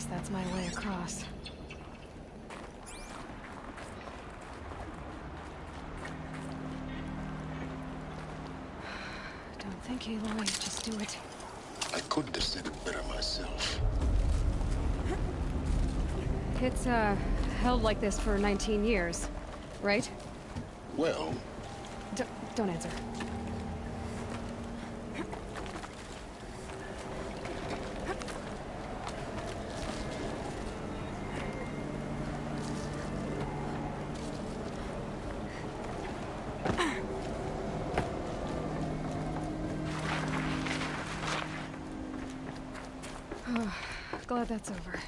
that's my way across. Don't think, Aloy. Just do it. I couldn't have said it better myself. It's, held like this for 19 years, right? Well... Don't answer. Oh, glad that's over.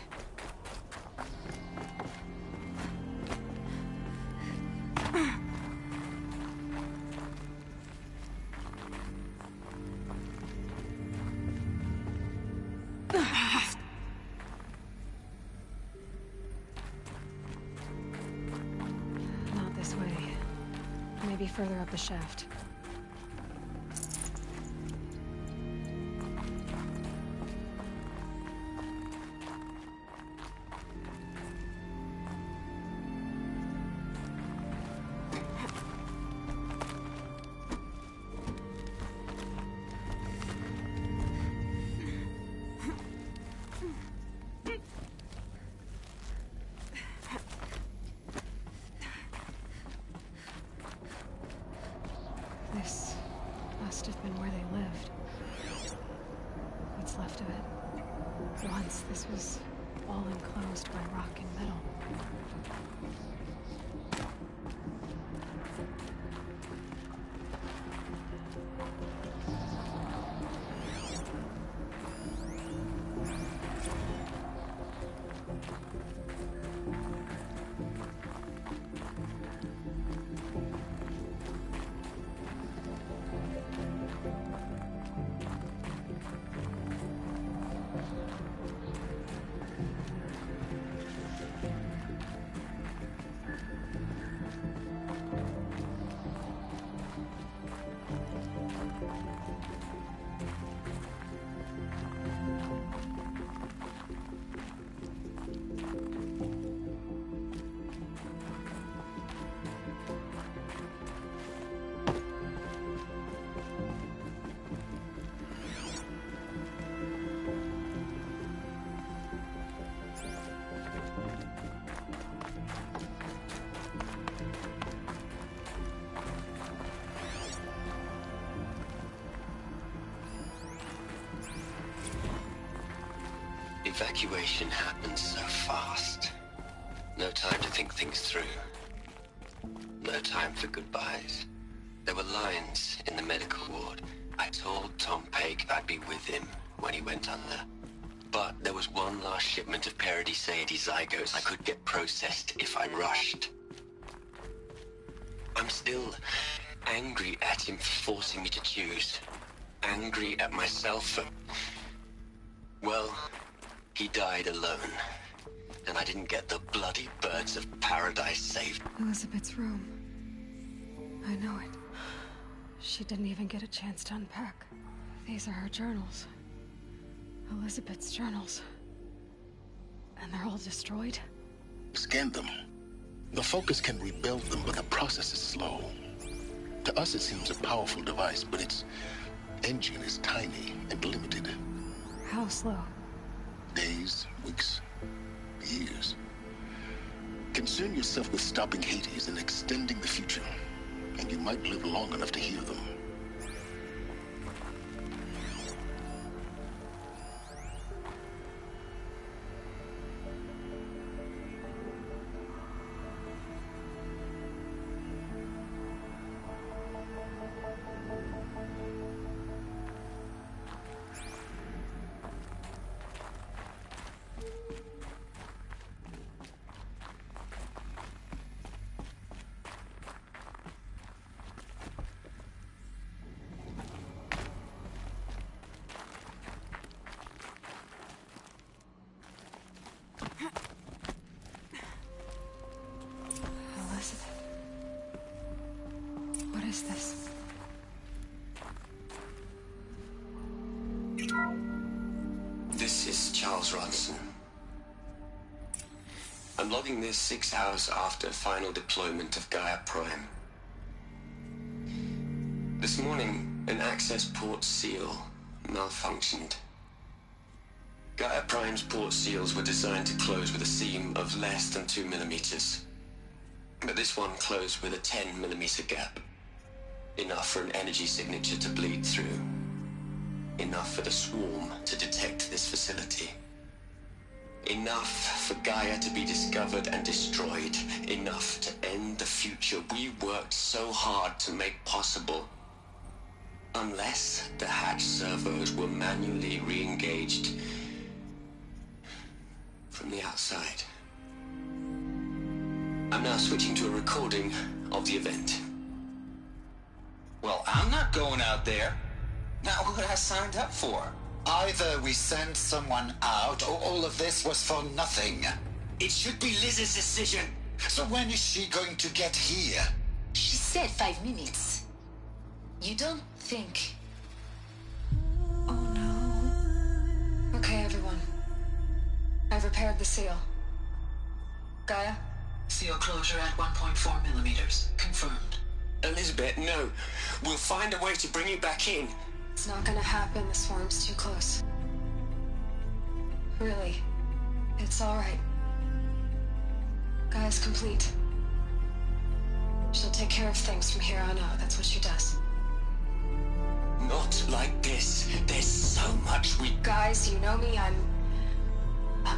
Not this way. Maybe further up the shaft. This must have been where they lived. What's left of it. Once this was all enclosed by rock and metal. Evacuation happens so fast. No time to think things through. No time for goodbyes. There were lines in the medical ward. I told Tom Pake I'd be with him when he went under. But there was one last shipment of Paradis-Sadie zygotes I could get processed if I rushed. I'm still angry at him for forcing me to choose. Angry at myself for... well... he died alone, and I didn't get the bloody birds of paradise saved. Elizabeth's room. I know it. She didn't even get a chance to unpack. These are her journals. Elizabeth's journals. And they're all destroyed? Scan them. The Focus can rebuild them, but the process is slow. To us it seems a powerful device, but its engine is tiny and limited. How slow? Days, weeks, years. Concern yourself with stopping Hades and extending the future, and you might live long enough to hear them. is this? This is Charles Ronson. I'm logging this 6 hours after final deployment of Gaia Prime. This morning, an access port seal malfunctioned. Gaia Prime's port seals were designed to close with a seam of less than 2 millimeters. But this one closed with a 10 millimeter gap. Enough for an energy signature to bleed through. Enough for the swarm to detect this facility. Enough for Gaia to be discovered and destroyed. Enough to end the future we worked so hard to make possible. Unless the hatch servos were manually re-engaged from the outside. I'm now switching to a recording of the event. Well, I'm not going out there. Not what I signed up for. Either we send someone out, or all of this was for nothing. It should be Liz's decision. So when is she going to get here? She said 5 minutes. You don't think... Oh no. Okay, everyone. I've repaired the seal. Gaia? Seal closure at 1.4 millimeters. Confirmed. Elizabeth, no. We'll find a way to bring you back in. It's not gonna happen. The swarm's too close. Really. It's alright. Gaia's complete. She'll take care of things from here on out. That's what she does. Not like this. There's so much we... Guys, you know me. I'm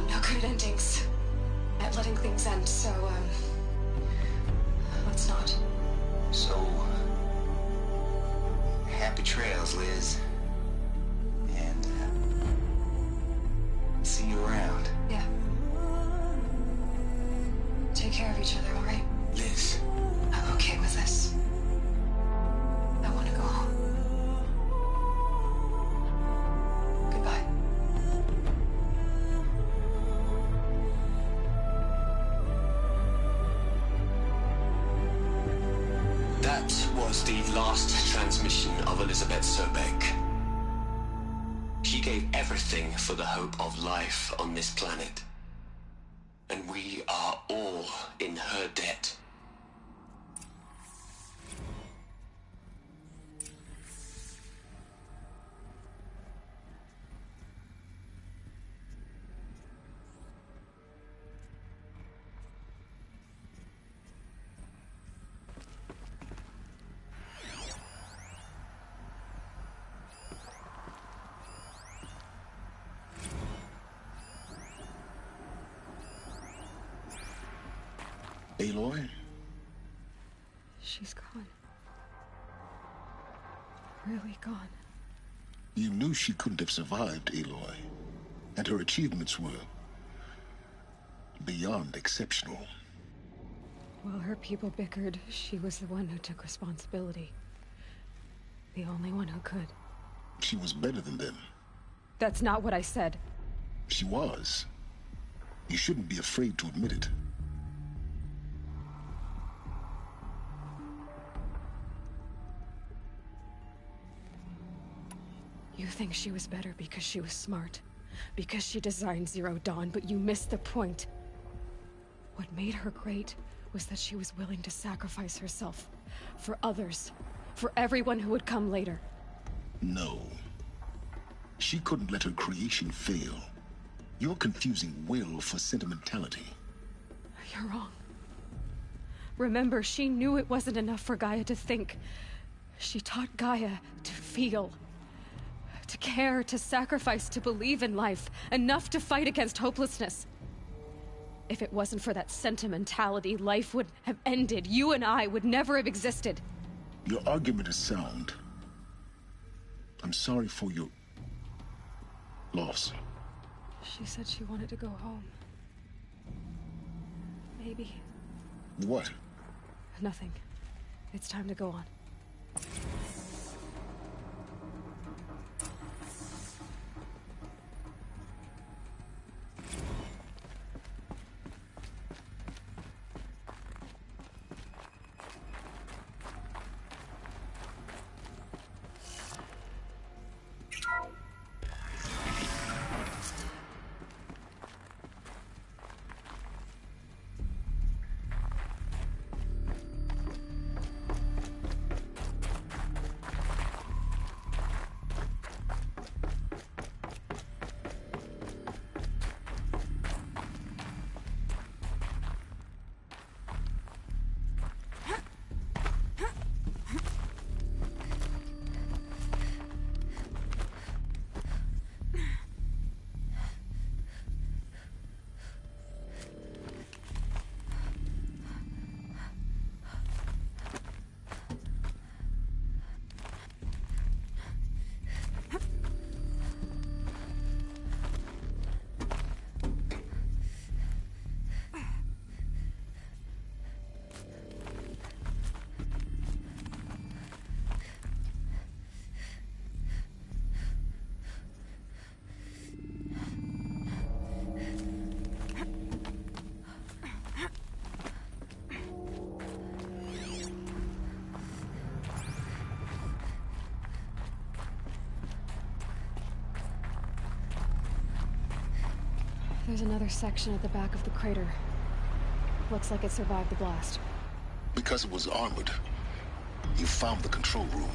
no good at endings. At letting things end, so, let's not. So... happy trails, Liz. And, see you around. Yeah. Take care of each other, alright? Liz. I'm okay with this. I want to go home. Goodbye. That was the last transmission of Elizabeth Sobek. She gave everything for the hope of life on this planet. And we are all in her debt. Aloy? She's gone. Really gone. You knew she couldn't have survived, Aloy. And her achievements were beyond exceptional. While her people bickered, she was the one who took responsibility. The only one who could. She was better than them. That's not what I said. She was. You shouldn't be afraid to admit it. You think she was better because she was smart, because she designed Zero Dawn, but you missed the point. What made her great was that she was willing to sacrifice herself for others, for everyone who would come later. No. She couldn't let her creation fail. You're confusing will for sentimentality. You're wrong. Remember, she knew it wasn't enough for Gaia to think. She taught Gaia to feel. To care, to sacrifice, to believe in life. Enough to fight against hopelessness. If it wasn't for that sentimentality, life would have ended. You and I would never have existed. Your argument is sound. I'm sorry for your loss. She said she wanted to go home. Maybe. What? Nothing. It's time to go on. another section at the back of the crater. Looks like it survived the blast. Because it was armored. You found the control room.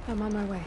I'm on my way.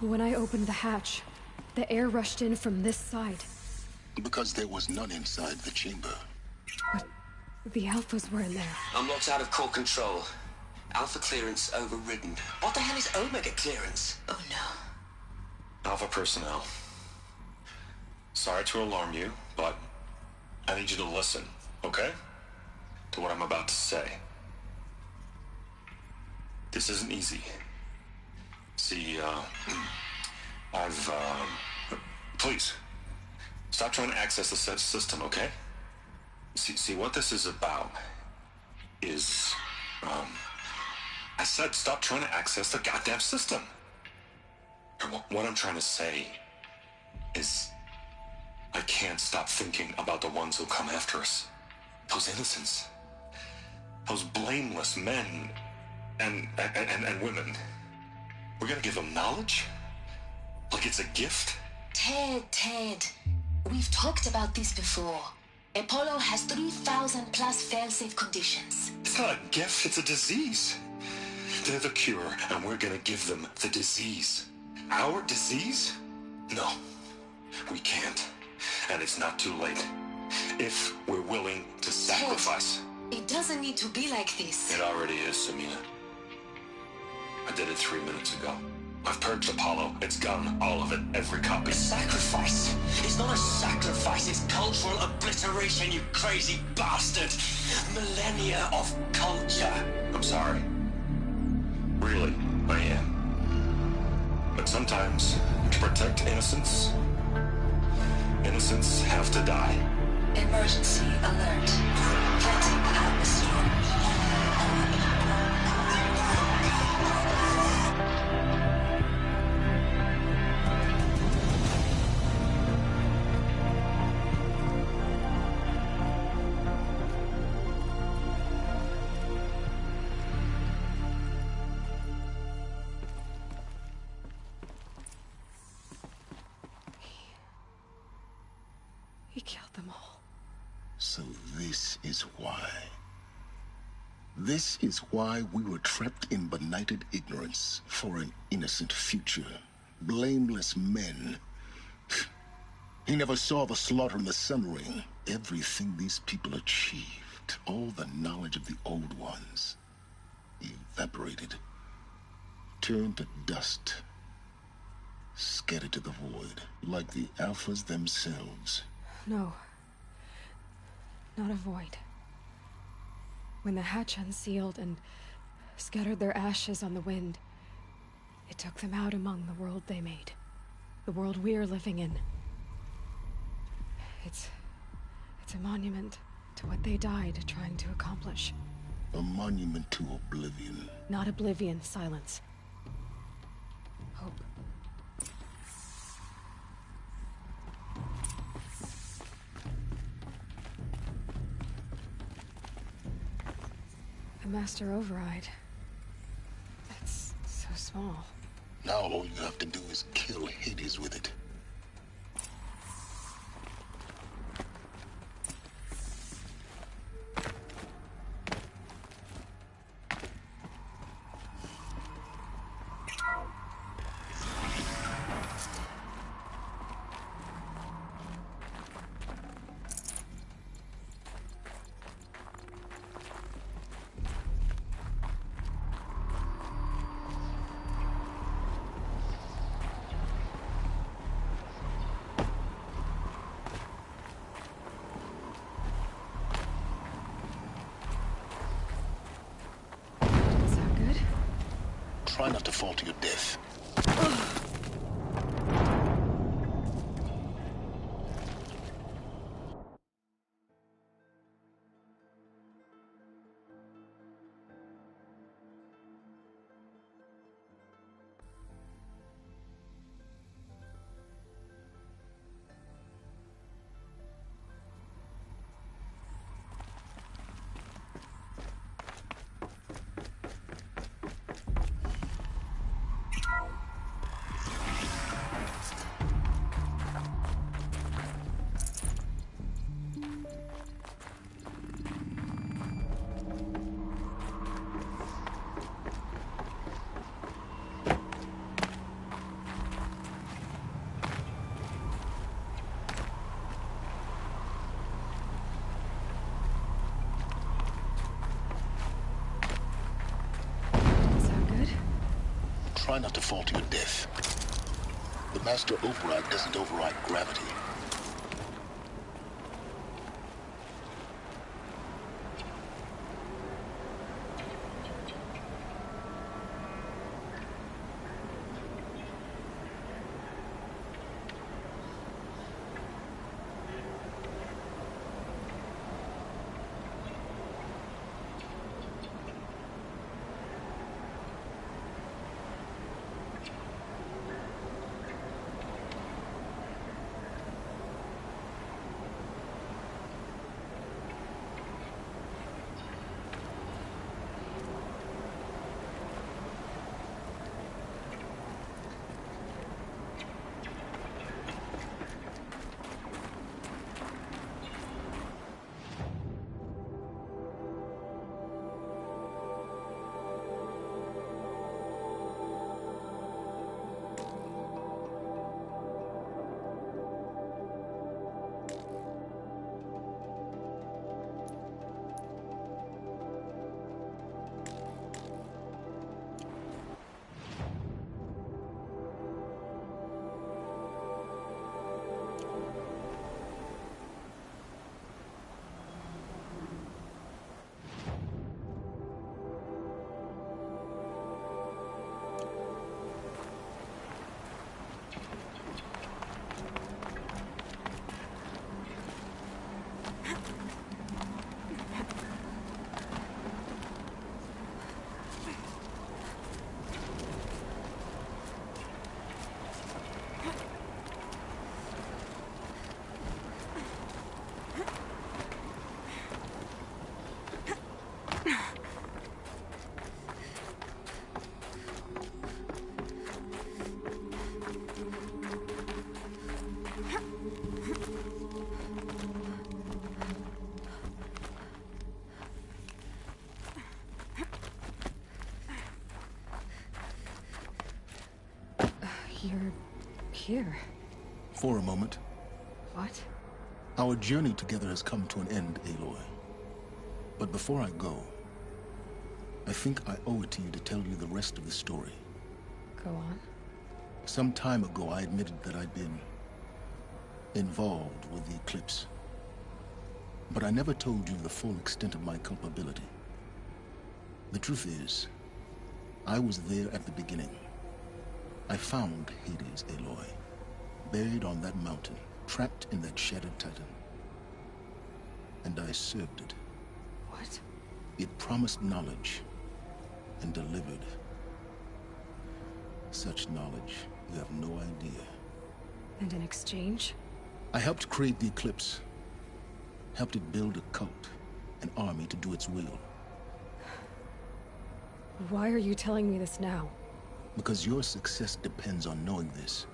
When I opened the hatch, the air rushed in from this side. Because there was none inside the chamber. But the Alphas were in there. I'm locked out of core control. Alpha clearance overridden. What the hell is Omega clearance? Oh no. Alpha personnel. Sorry to alarm you, but I need you to listen, okay? To what I'm about to say. This isn't easy. See, please, stop trying to access the system, okay? See, what this is about is, I said stop trying to access the goddamn system. And what I'm trying to say is, I can't stop thinking about the ones who come after us. Those innocents. Those blameless men and women. We're gonna give them knowledge? Like it's a gift? Ted. We've talked about this before. Apollo has 3,000 plus fail-safe conditions. It's not a gift, it's a disease. They're the cure, and we're gonna give them the disease. Our disease? No, we can't. And it's not too late. If we're willing to sacrifice. Ted, it doesn't need to be like this. It already is, Samina. I did it 3 minutes ago. I've purged Apollo. It's gone. All of it. Every copy. Sacrifice? It's not a sacrifice. It's cultural obliteration, you crazy bastard. Millennia of culture. I'm sorry. Really, I am. But sometimes, to protect innocence, innocents have to die. Emergency alert. Venting atmosphere. He killed them all. So this is why. This is why we were trapped in benighted ignorance for an innocent future. Blameless men. He never saw the slaughter in the Sun Ring. Everything these people achieved, all the knowledge of the Old Ones, evaporated, turned to dust, scattered to the void, like the Alphas themselves. No. Not a void. When the hatch unsealed and scattered their ashes on the wind, it took them out among the world they made. The world we're living in. It's a monument to what they died trying to accomplish. A monument to oblivion. Not oblivion, silence. Hope. The Master Override. It's so small. Now all you have to do is kill Hades with it. Try not to fall to your death. Try not to fall to your death. The Master Override doesn't override gravity. You're here. For a moment. What? Our journey together has come to an end, Aloy. But before I go, I think I owe it to you to tell you the rest of the story. Go on. Some time ago, I admitted that I'd been involved with the eclipse. But I never told you the full extent of my culpability. The truth is, I was there at the beginning. I found Hades, Aloy, buried on that mountain, trapped in that shattered titan. And I served it. What? It promised knowledge and delivered. Such knowledge, you have no idea. And in exchange? I helped create the eclipse. Helped it build a cult, an army to do its will. Why are you telling me this now? Because your success depends on knowing this.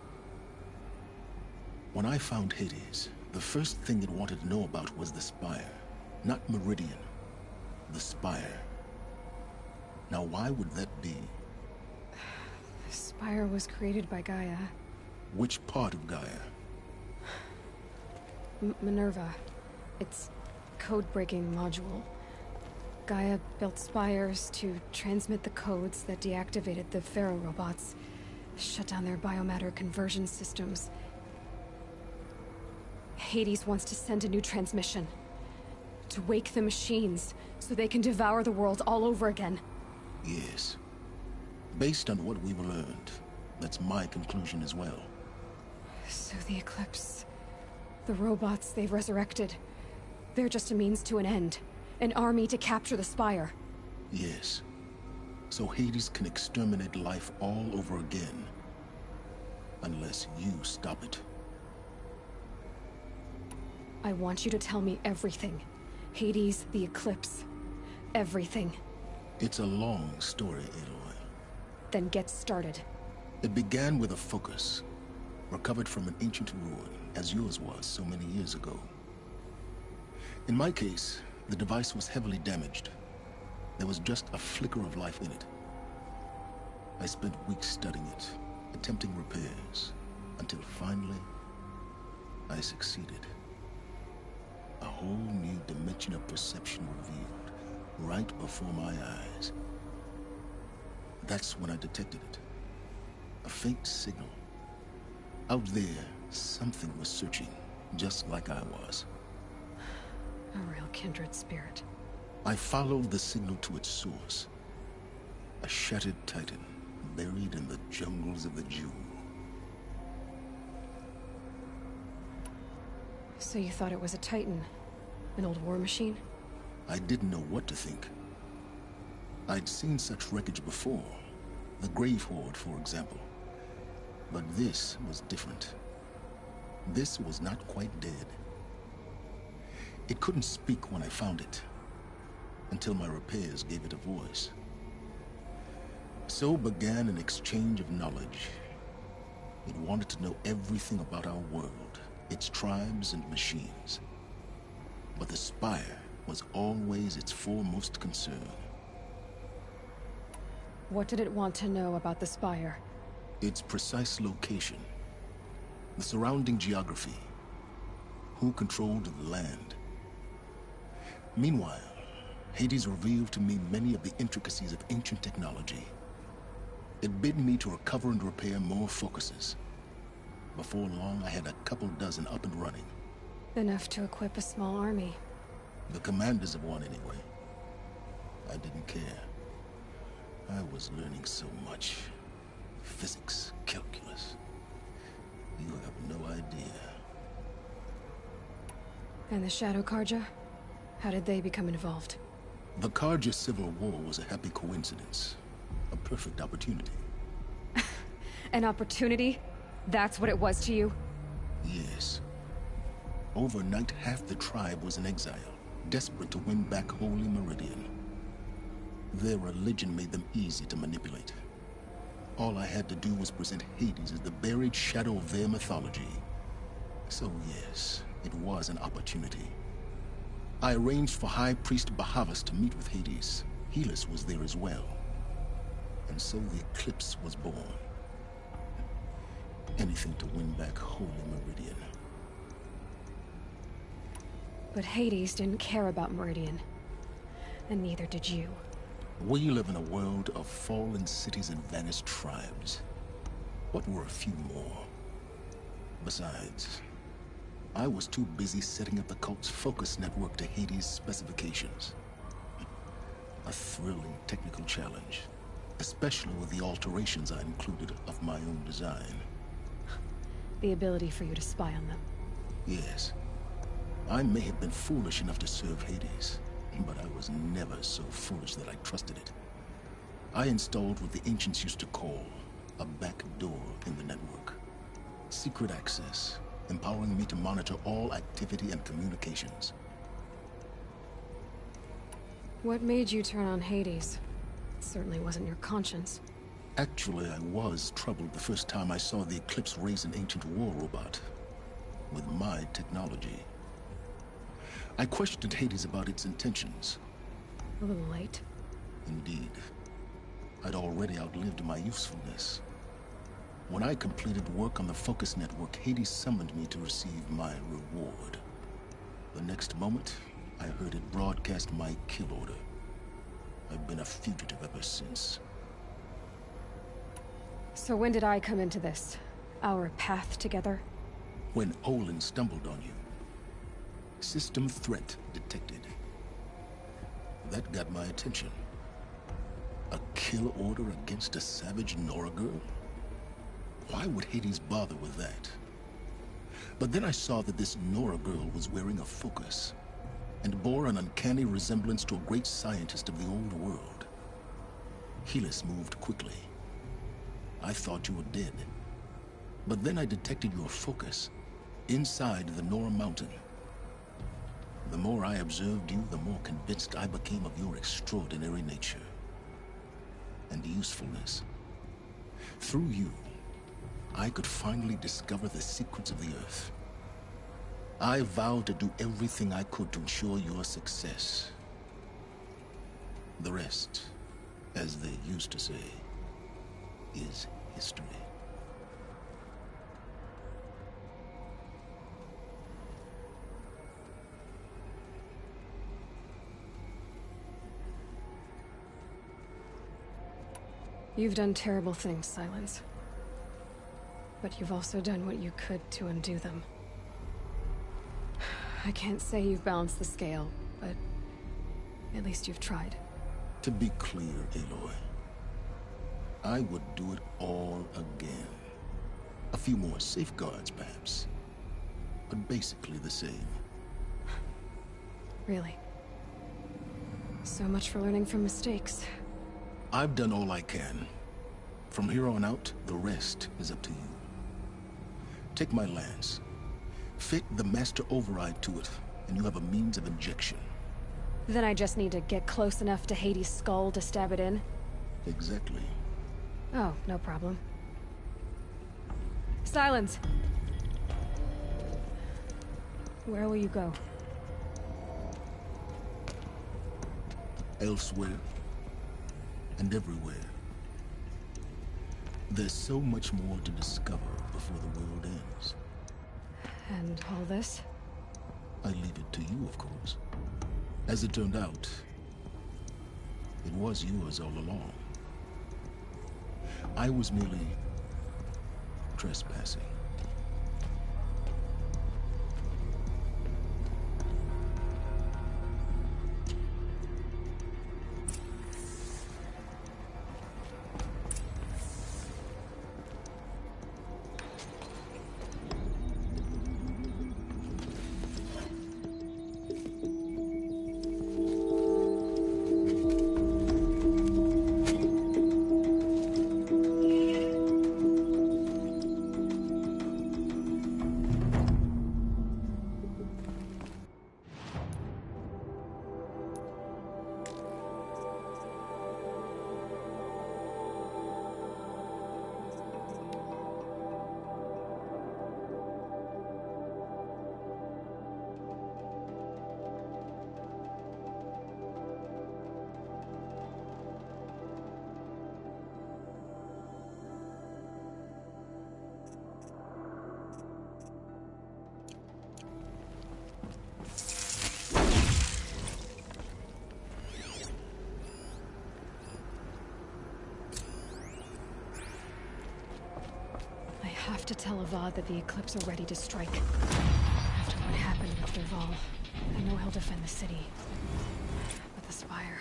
When I found Hades, the first thing it wanted to know about was the Spire. Not Meridian. The Spire. Now why would that be? The Spire was created by Gaia. Which part of Gaia? Minerva. It's code-breaking module. Gaia built spires to transmit the codes that deactivated the Pharaoh robots, shut down their biomatter conversion systems. Hades wants to send a new transmission. To wake the machines, so they can devour the world all over again. Yes. Based on what we've learned, that's my conclusion as well. So the Eclipse... the robots they've resurrected... they're just a means to an end. An army to capture the Spire. Yes. So Hades can exterminate life all over again. Unless you stop it. I want you to tell me everything. Hades, the Eclipse. Everything. It's a long story, Aloy. Then get started. It began with a focus. Recovered from an ancient ruin, as yours was so many years ago. In my case, the device was heavily damaged. There was just a flicker of life in it. I spent weeks studying it, attempting repairs, until finally, I succeeded. A whole new dimension of perception revealed, right before my eyes. That's when I detected it. A faint signal. Out there, something was searching, just like I was. A real kindred spirit. I followed the signal to its source. A shattered titan, buried in the jungles of the Jewel. So you thought it was a titan? An old war machine? I didn't know what to think. I'd seen such wreckage before. The Grave Horde, for example. But this was different. This was not quite dead. It couldn't speak when I found it, until my repairs gave it a voice. So began an exchange of knowledge. It wanted to know everything about our world, its tribes and machines. But the Spire was always its foremost concern. What did it want to know about the Spire? Its precise location, the surrounding geography, who controlled the land. Meanwhile, Hades revealed to me many of the intricacies of ancient technology. It bid me to recover and repair more focuses. Before long, I had a couple dozen up and running. Enough to equip a small army. The commanders of one, anyway. I didn't care. I was learning so much. Physics, calculus. You have no idea. And the Shadow Karja? How did they become involved? The Karja Civil War was a happy coincidence. A perfect opportunity. An opportunity? That's what it was to you? Yes. Overnight, half the tribe was in exile, desperate to win back Holy Meridian. Their religion made them easy to manipulate. All I had to do was present Hades as the buried shadow of their mythology. So yes, it was an opportunity. I arranged for High Priest Bahavas to meet with Hades. Helis was there as well. And so the Eclipse was born. Anything to win back Holy Meridian. But Hades didn't care about Meridian. And neither did you. We live in a world of fallen cities and vanished tribes. What were a few more? Besides, I was too busy setting up the cult's focus network to Hades' specifications. A thrilling technical challenge, especially with the alterations I included of my own design. The ability for you to spy on them. Yes. I may have been foolish enough to serve Hades, but I was never so foolish that I trusted it. I installed what the ancients used to call a back door in the network. Secret access, empowering me to monitor all activity and communications. What made you turn on Hades? It certainly wasn't your conscience. Actually, I was troubled the first time I saw the Eclipse raise an ancient war robot with my technology. I questioned Hades about its intentions. A little late. Indeed. I'd already outlived my usefulness. When I completed work on the Focus Network, Hades summoned me to receive my reward. The next moment, I heard it broadcast my kill order. I've been a fugitive ever since. So when did I come into this? Our path together? When Olin stumbled on you. System threat detected. That got my attention. A kill order against a savage Nora girl? Why would Hades bother with that? But then I saw that this Nora girl was wearing a focus, and bore an uncanny resemblance to a great scientist of the old world. Helis moved quickly. I thought you were dead. But then I detected your focus inside the Nora mountain. The more I observed you, the more convinced I became of your extraordinary nature and usefulness. Through you, I could finally discover the secrets of the Earth. I vowed to do everything I could to ensure your success. The rest, as they used to say, is history. You've done terrible things, Silence. But you've also done what you could to undo them. I can't say you've balanced the scale, but at least you've tried. To be clear, Aloy, I would do it all again. A few more safeguards, perhaps, but basically the same. Really? So much for learning from mistakes. I've done all I can. From here on out, the rest is up to you. Take my lance. Fit the master override to it, and you have a means of injection. Then I just need to get close enough to Hades' skull to stab it in? Exactly. Oh, no problem. Silence! Where will you go? Elsewhere. And everywhere. There's so much more to discover before the world ends. And all this? I leave it to you, of course. As it turned out, it was yours all along. I was merely trespassing. to tell Avad that the Eclipse are ready to strike. After what happened with Derval, I know he'll defend the city. But the Spire...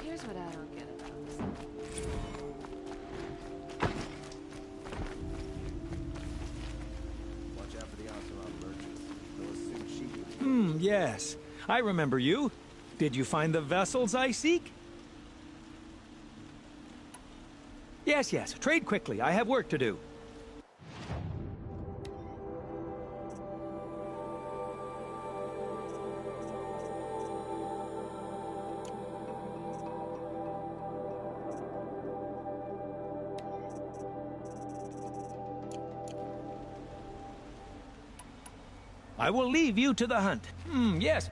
Here's what I don't get about this. Watch out for the Ocelot merchants. They'll assume she... Yes. I remember you. Did you find the vessels I seek? Yes, yes. Trade quickly. I have work to do. I will leave you to the hunt. Yes.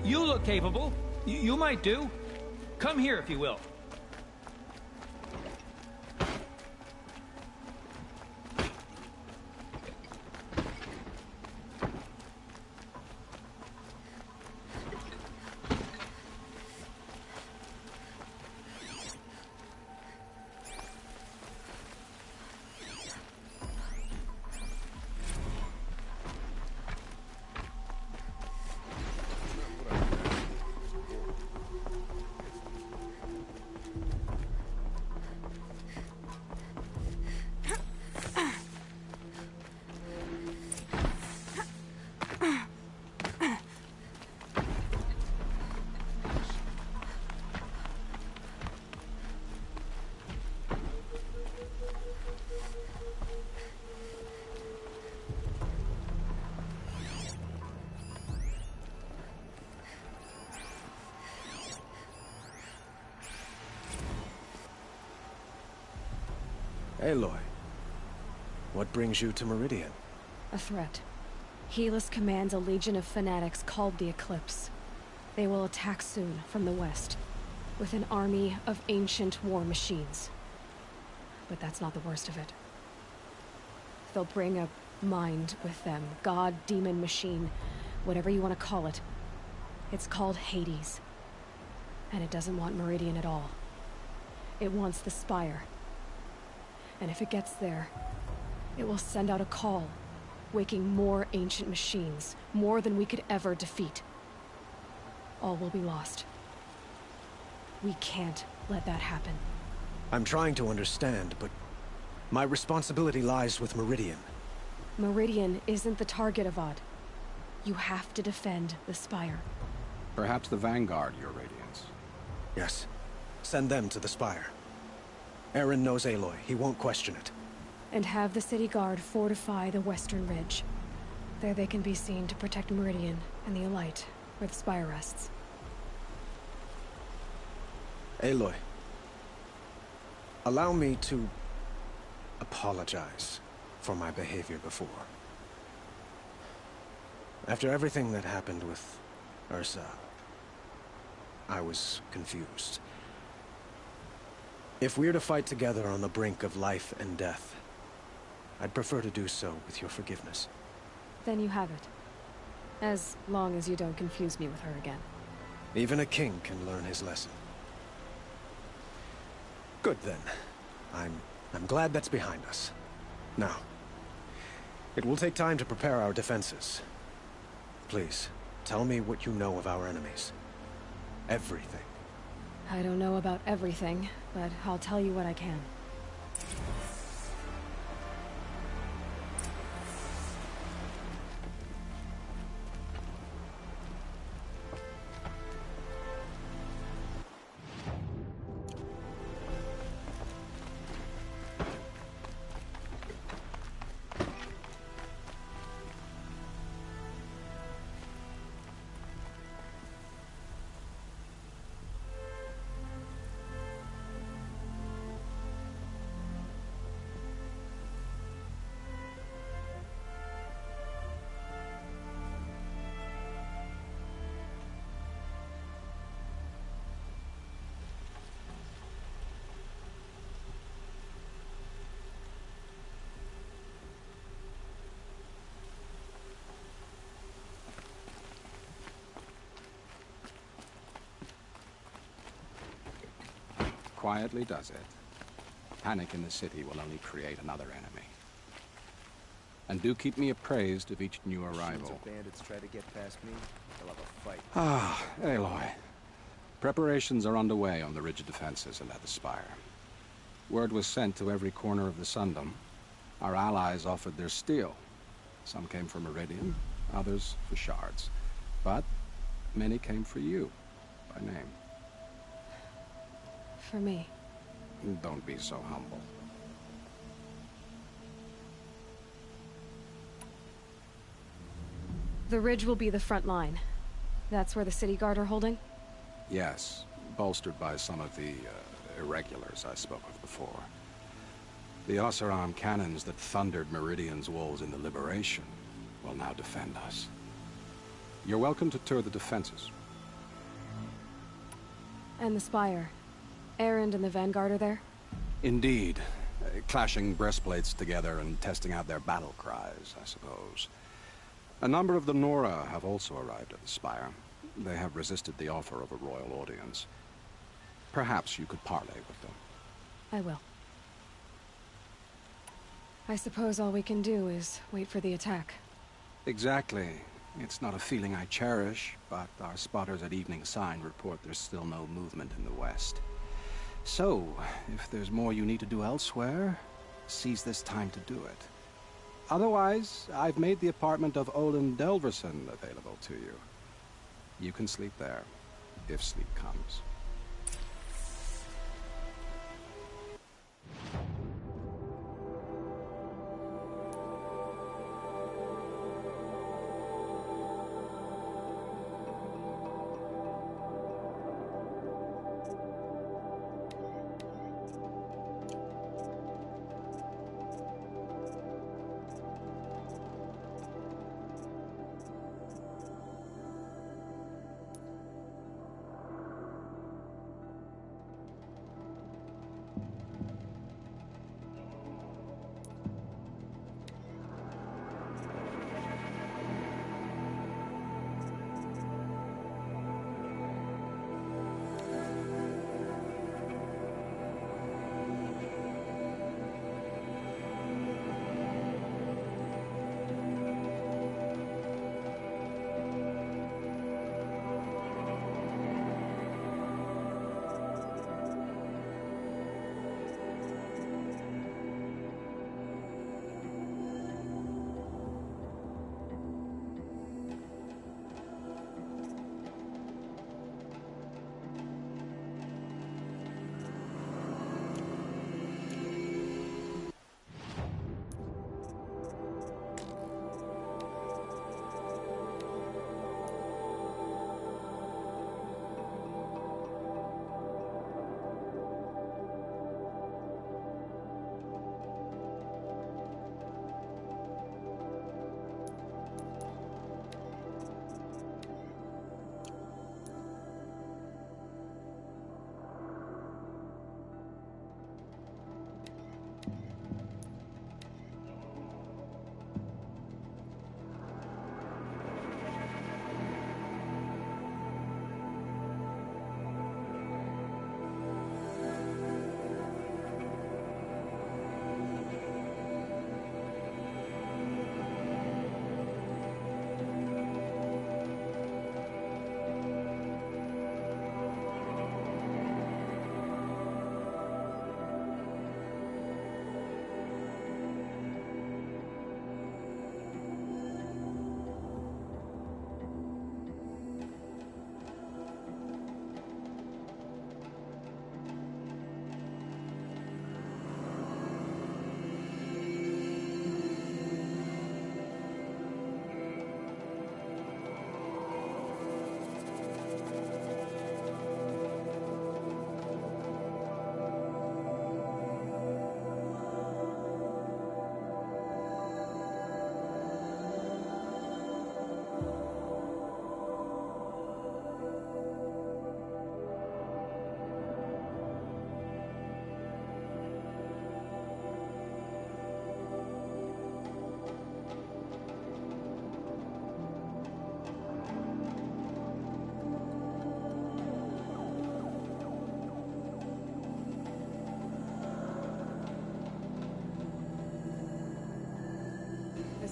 You look capable. You might do. Come here if you will. Aloy, what brings you to Meridian? A threat. Helis commands a legion of fanatics called the Eclipse. They will attack soon from the west, with an army of ancient war machines. But that's not the worst of it. They'll bring a mind with them. God, demon, machine, whatever you want to call it. It's called Hades. And it doesn't want Meridian at all. It wants the Spire. And if it gets there, it will send out a call, waking more ancient machines, more than we could ever defeat. All will be lost. We can't let that happen. I'm trying to understand, but my responsibility lies with Meridian. Meridian isn't the target, Avad. You have to defend the Spire. Perhaps the Vanguard, Your Radiance. Yes. Send them to the Spire. Aaron knows Aloy. He won't question it. And have the City Guard fortify the Western Ridge. There they can be seen to protect Meridian and the Elite, where the Spire rests. Aloy, allow me to apologize for my behavior before. After everything that happened with Ursa, I was confused. If we're to fight together on the brink of life and death, I'd prefer to do so with your forgiveness. Then you have it. As long as you don't confuse me with her again. Even a king can learn his lesson. Good then. I'm glad that's behind us. Now, it will take time to prepare our defenses. Please, tell me what you know of our enemies. Everything. I don't know about everything, but I'll tell you what I can. Quietly does it. Panic in the city will only create another enemy. And do keep me appraised of each new arrival. Bandits try to get past me, they'll have a fight. Ah, Aloy. Preparations are underway on the ridge defenses and at the Spire. Word was sent to every corner of the Sundom. Our allies offered their steel. Some came for Meridian, others for shards. But many came for you, by name. For me. Don't be so humble. The ridge will be the front line. That's where the City Guard are holding? Yes, bolstered by some of the irregulars I spoke of before. The Oseram cannons that thundered Meridian's walls in the Liberation will now defend us. You're welcome to tour the defenses. And the Spire. Erend and the Vanguard are there? Indeed. Clashing breastplates together and testing out their battle cries, I suppose. A number of the Nora have also arrived at the Spire. They have resisted the offer of a royal audience. Perhaps you could parley with them. I will. I suppose all we can do is wait for the attack. Exactly. It's not a feeling I cherish, but our spotters at Evening Sign report there's still no movement in the west. So, if there's more you need to do elsewhere, seize this time to do it. Otherwise, I've made the apartment of Olin Delverson available to you. You can sleep there, if sleep comes.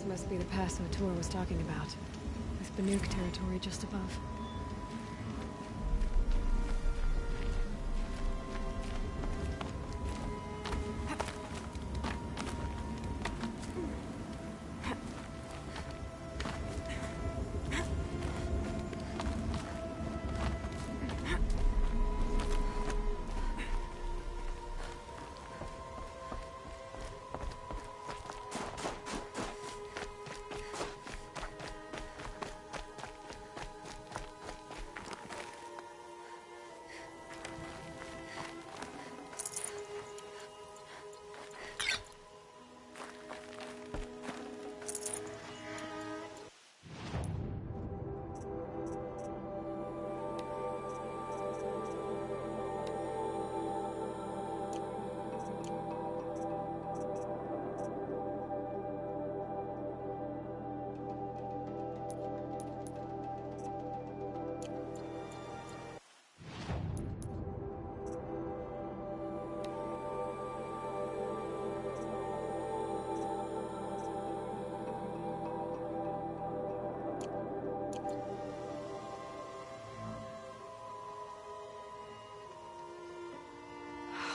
This must be the pass O'Toole was talking about, with Banuk territory just above.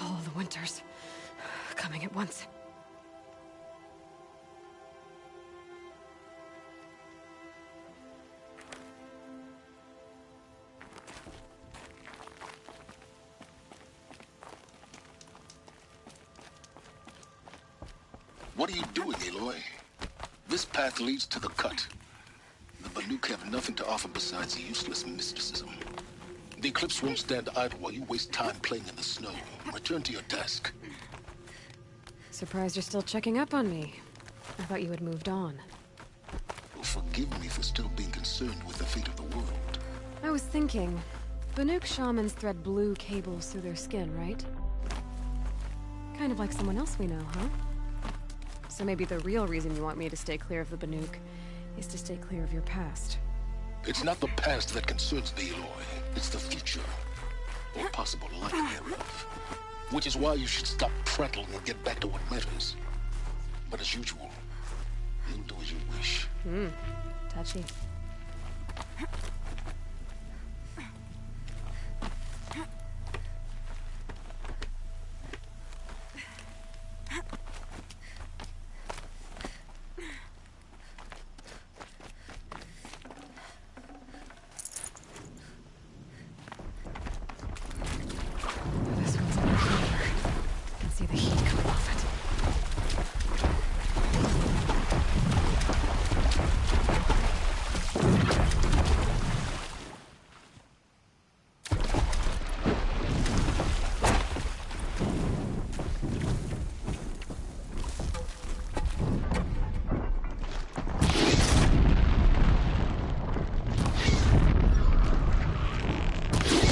All the winters coming at once. What are you doing, Aloy? This path leads to the cut. The Banuk have nothing to offer besides useless mysticism. The Eclipse won't stand idle while you waste time playing in the snow. Return to your desk. Surprised you're still checking up on me. I thought you had moved on. Well, forgive me for still being concerned with the fate of the world. I was thinking, Banuk shamans thread blue cables through their skin, right? Kind of like someone else we know, huh? So maybe the real reason you want me to stay clear of the Banuk is to stay clear of your past. It's not the past that concerns me, Aloy. It's the future, or possible lack thereof. Which is why you should stop prattling and get back to what matters. But as usual, you'll do as you wish. Touchy. This one's a bit cleaner. I can see the heat coming off it.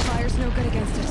Fire's no good against it.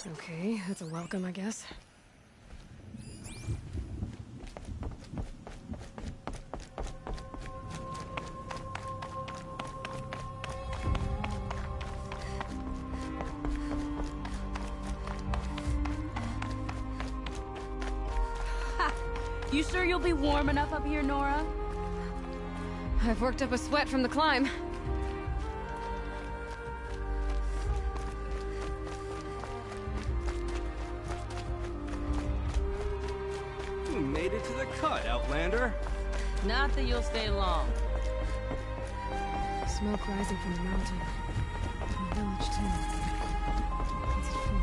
Okay, that's a welcome, I guess. You sure you'll be warm enough up here, Nora? I've worked up a sweat from the climb. You made it to the cut, Outlander. Not that you'll stay long. Smoke rising from the mountain. From the village, too. What's it for?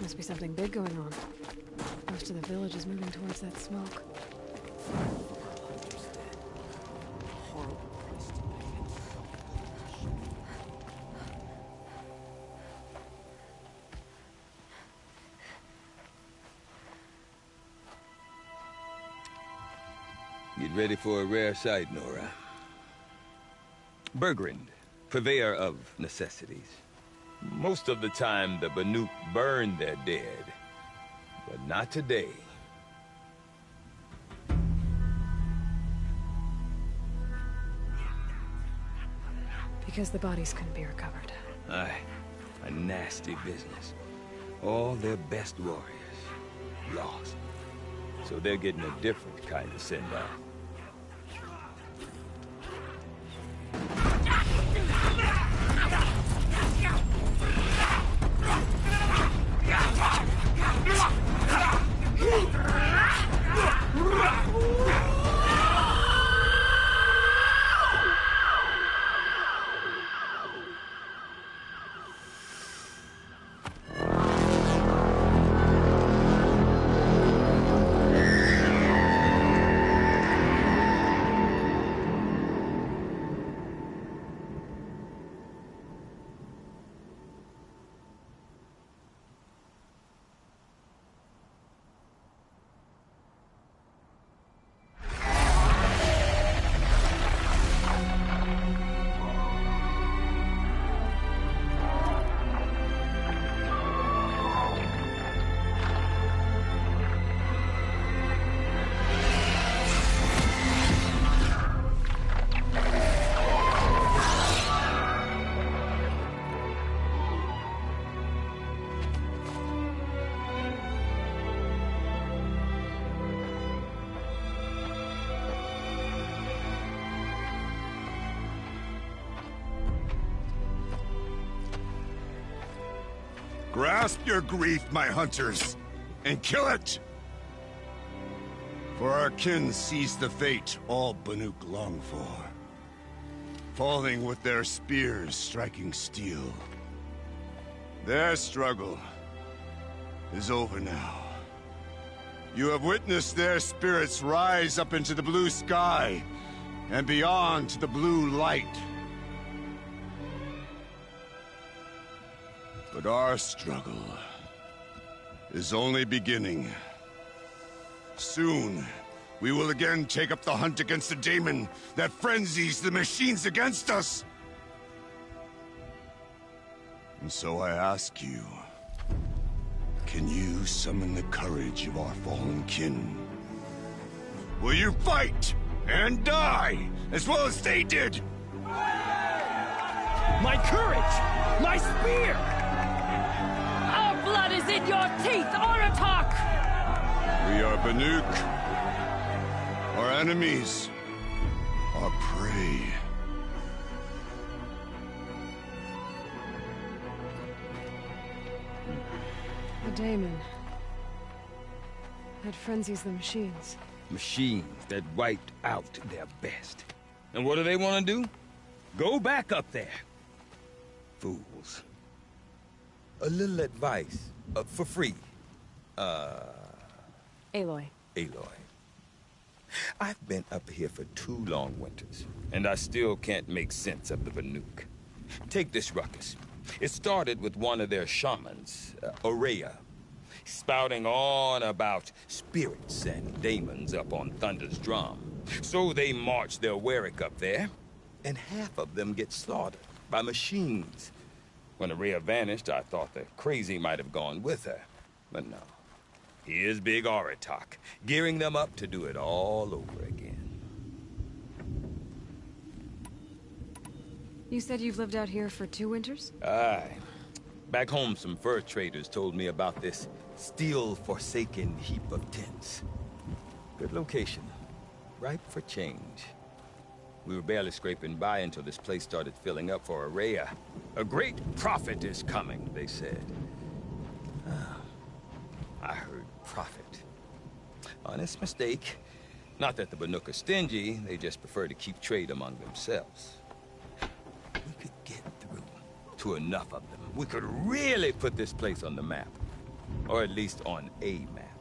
Must be something big going on. Most of the village is moving towards that smoke. Get ready for a rare sight, Nora. Bergrand, purveyor of necessities. Most of the time, the Banuk burn their dead. But not today. Because the bodies couldn't be recovered. Aye, a nasty business. All their best warriors lost. So they're getting a different kind of send-off. Grasp your grief, my hunters, and kill it! For our kin sees the fate all Banuk long for. Falling with their spears striking steel. Their struggle is over now. You have witnessed their spirits rise up into the blue sky and beyond to the blue light. But our struggle is only beginning. Soon, we will again take up the hunt against the daemon that frenzies the machines against us. And so I ask you, can you summon the courage of our fallen kin? Will you fight and die as well as they did? My courage! My spear! Our blood is in your teeth, Oratok! We are Banuk. Our enemies are prey. The daemon. That frenzies the machines. Machines that wiped out their best. And what do they want to do? Go back up there. Fools. A little advice, for free. Aloy. Aloy. I've been up here for 2 long winters, and I still can't make sense of the Banuk. Take this ruckus. It started with one of their shamans, Aurea, spouting on about spirits and daemons up on Thunder's drum. So they march their Warwick up there, and half of them get slaughtered by machines. When Aurea vanished, I thought the crazy might have gone with her, but no. Here's Big Aratak, gearing them up to do it all over again. You said you've lived out here for 2 winters? Aye. Back home, some fur traders told me about this steel-forsaken heap of tents. Good location. Ripe for change. We were barely scraping by until this place started filling up for Araya. A great prophet is coming, they said. I heard prophet. Honest mistake. Not that the Banuk are stingy, they just prefer to keep trade among themselves. We could get through to enough of them. We could really put this place on the map. Or at least on a map.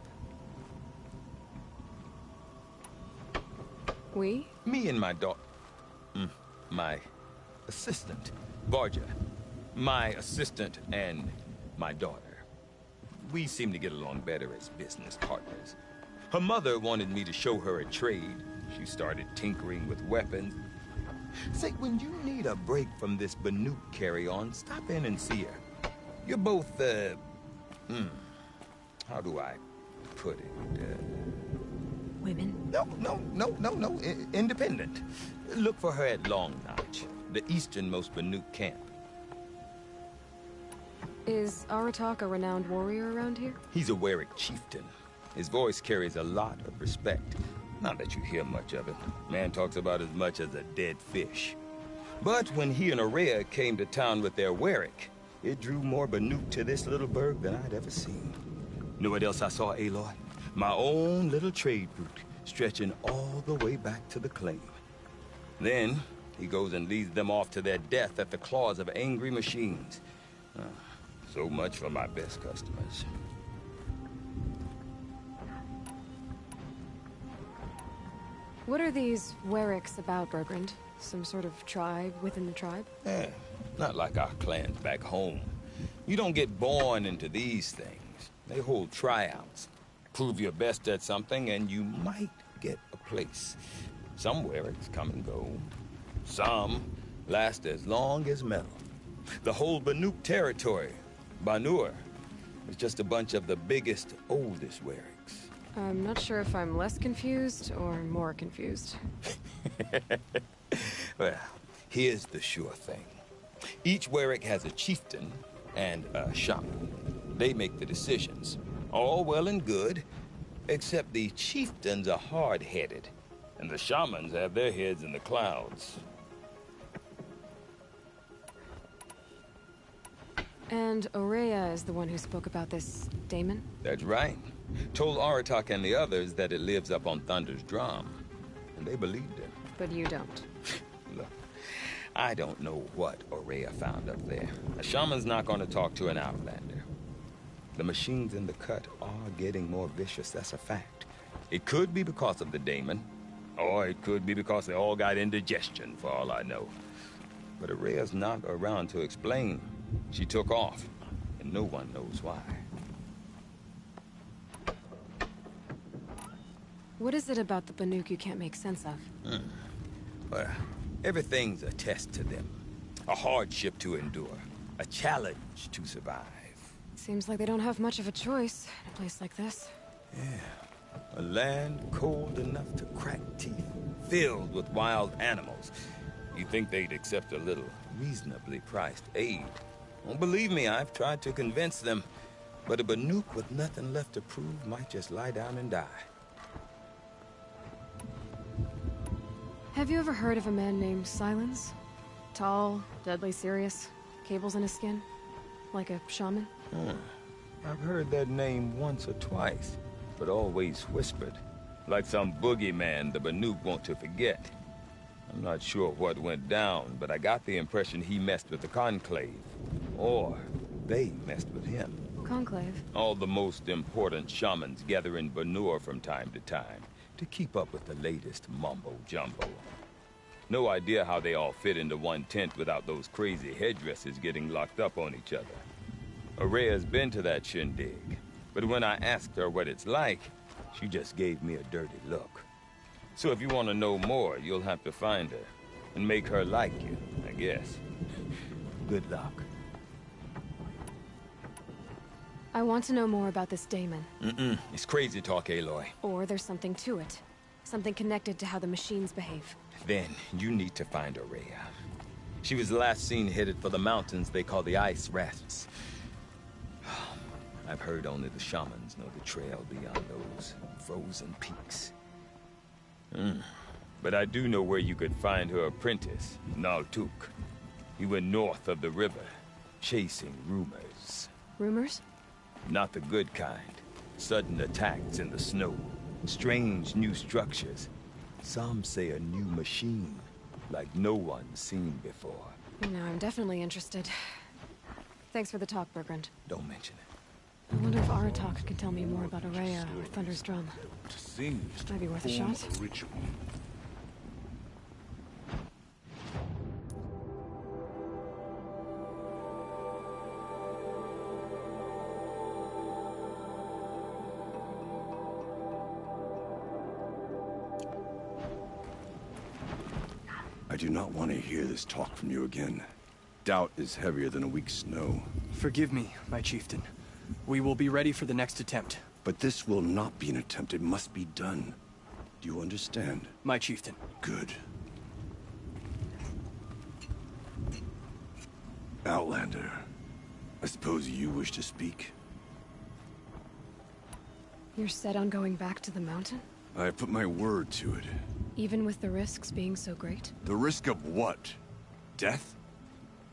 We? Me and my daughter. My assistant, Varja. My assistant and my daughter. We seem to get along better as business partners. Her mother wanted me to show her a trade. She started tinkering with weapons. Say, when you need a break from this Banuk carry-on, stop in and see her. You're both, how do I put it? Women? No. Independent. Look for her at Long Notch, the easternmost Banuk camp. Is Aratak a renowned warrior around here? He's a Werik chieftain. His voice carries a lot of respect. Not that you hear much of it. Man talks about as much as a dead fish. But when he and Araya came to town with their Werik, it drew more Banuk to this little burg than I'd ever seen. Know what else I saw, Aloy? My own little trade route, stretching all the way back to the claim. Then, he goes and leads them off to their death at the claws of angry machines. So much for my best customers. What are these Weriks about, Bergrand? Some sort of tribe within the tribe? Not like our clans back home. You don't get born into these things. They hold tryouts. Prove your best at something and you might get a place. Some Weriks come and go. Some last as long as metal. The whole Banuk territory, Banur, is just a bunch of the biggest, oldest Weriks. I'm not sure if I'm less confused or more confused. Well, here's the sure thing. Each Werik has a chieftain and a shaman. They make the decisions. All well and good, except the chieftains are hard-headed, and the shamans have their heads in the clouds. And Araya is the one who spoke about this daemon? That's right. Told Aratak and the others that it lives up on Thunder's drum, and they believed him. But you don't. Look, I don't know what Araya found up there. A shaman's not going to talk to an outlander. The machines in the cut are getting more vicious, that's a fact. It could be because of the daemon, or it could be because they all got indigestion, for all I know. But Araya's not around to explain. She took off, and no one knows why. What is it about the Banuk you can't make sense of? Well, everything's a test to them. A hardship to endure. A challenge to survive. Seems like they don't have much of a choice in a place like this. Yeah. A land cold enough to crack teeth, filled with wild animals. You'd think they'd accept a little reasonably priced aid. Well, believe me, I've tried to convince them. But a Banuk with nothing left to prove might just lie down and die. Have you ever heard of a man named Silence? Tall, deadly serious, cables in his skin, like a shaman? I've heard that name once or twice, but always whispered, like some boogeyman the Banuk want to forget. I'm not sure what went down, but I got the impression he messed with the Conclave, or they messed with him. Conclave? All the most important shamans gather in Banur from time to time to keep up with the latest mumbo-jumbo. No idea how they all fit into one tent without those crazy headdresses getting locked up on each other. Araya's been to that shindig, but when I asked her what it's like, she just gave me a dirty look. So if you want to know more, you'll have to find her and make her like you, I guess. Good luck. I want to know more about this Damon. It's crazy talk, Aloy. Or there's something to it. Something connected to how the machines behave. Then you need to find Aurea. She was last seen headed for the mountains they call the Ice Rasps. I've heard only the shamans know the trail beyond those frozen peaks. But I do know where you could find her apprentice, Naltuk. He went north of the river, chasing rumors. Rumors? Not the good kind. Sudden attacks in the snow. Strange new structures. Some say a new machine, like no one's seen before. Now I'm definitely interested. Thanks for the talk, Bergrand. Don't mention it. I wonder if Aratak can tell me more about Aurea or Thunder's drum. Might be worth a shot. I do not want to hear this talk from you again. Doubt is heavier than a week's snow. Forgive me, my chieftain. We will be ready for the next attempt. But this will not be an attempt. It must be done. Do you understand? My chieftain. Good. Outlander, I suppose you wish to speak? You're set on going back to the mountain? I have put my word to it. Even with the risks being so great? The risk of what? Death?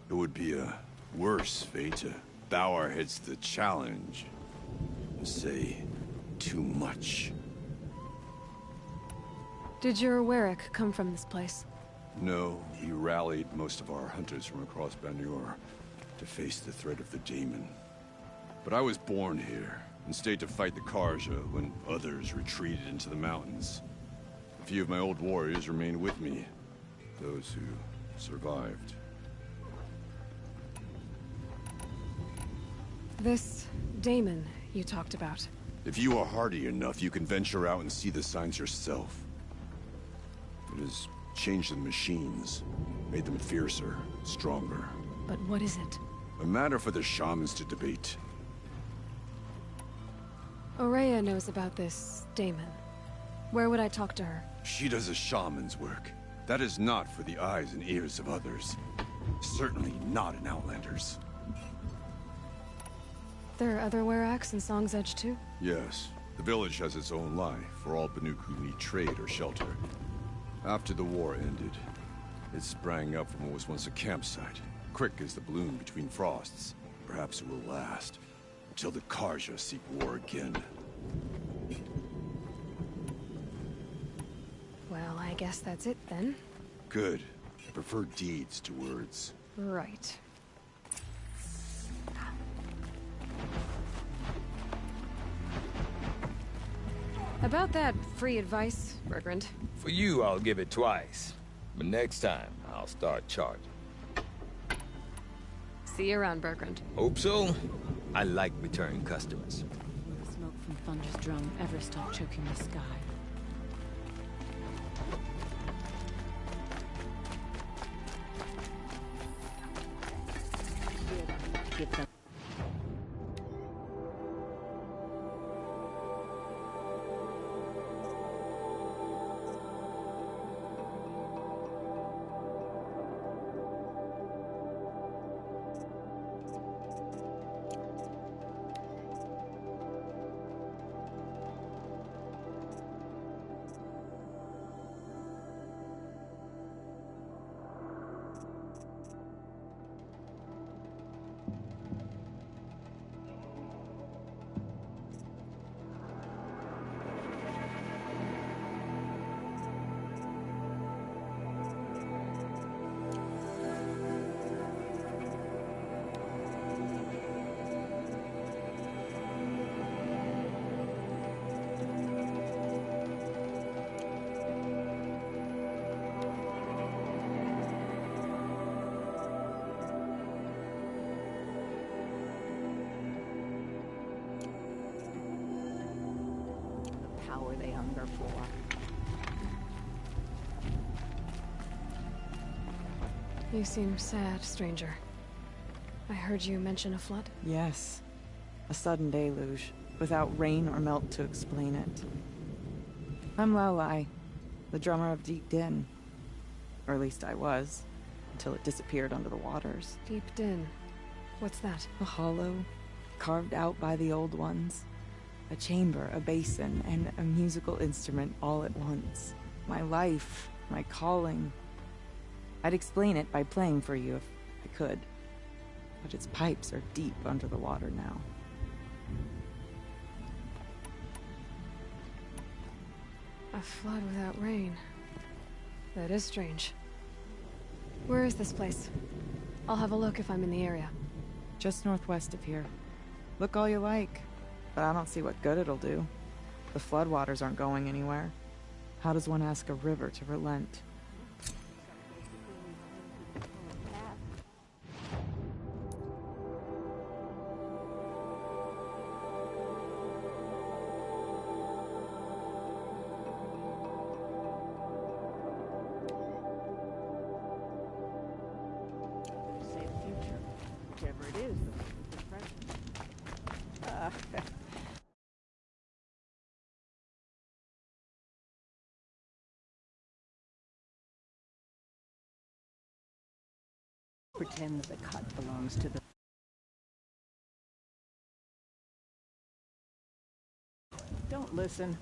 It would be a worse fate to bow our heads to the challenge. Say too much. Did your Warwick come from this place? No, we rallied most of our hunters from across Banur to face the threat of the Daemon. But I was born here and stayed to fight the Karja when others retreated into the mountains. A few of my old warriors remained with me, those who survived. This Daemon you talked about. If you are hardy enough, you can venture out and see the signs yourself. It has changed the machines, made them fiercer, stronger. But what is it? A matter for the shamans to debate. Aurea knows about this Daemon. Where would I talk to her? She does a shaman's work. That is not for the eyes and ears of others. Certainly not an Outlander's. There are other Weraks in Song's Edge too? Yes. The village has its own life for all Banuk who need trade or shelter. After the war ended, it sprang up from what was once a campsite. Quick as the bloom between frosts. Perhaps it will last. Until the Karja seek war again. Well, I guess that's it then. Good. I prefer deeds to words. Right. About that free advice, Bergrand. For you, I'll give it twice. But next time, I'll start charging. See you around, Bergrand. Hope so. I like return customers. Will the smoke from Thunder's drum ever stop choking the sky? Give them. Power they hunger for. You seem sad, stranger. I heard you mention a flood. Yes. A sudden deluge, without rain or melt to explain it. I'm Lowlai, the drummer of Deep Din. Or at least I was, until it disappeared under the waters. Deep Din. What's that? A hollow, carved out by the old ones. A chamber, a basin, and a musical instrument all at once. My life, my calling. I'd explain it by playing for you if I could. But its pipes are deep under the water now. A flood without rain. That is strange. Where is this place? I'll have a look if I'm in the area. Just northwest of here. Look all you like, but I don't see what good it'll do. The floodwaters aren't going anywhere. How does one ask a river to relent? Pretend the cut belongs to the... Don't listen.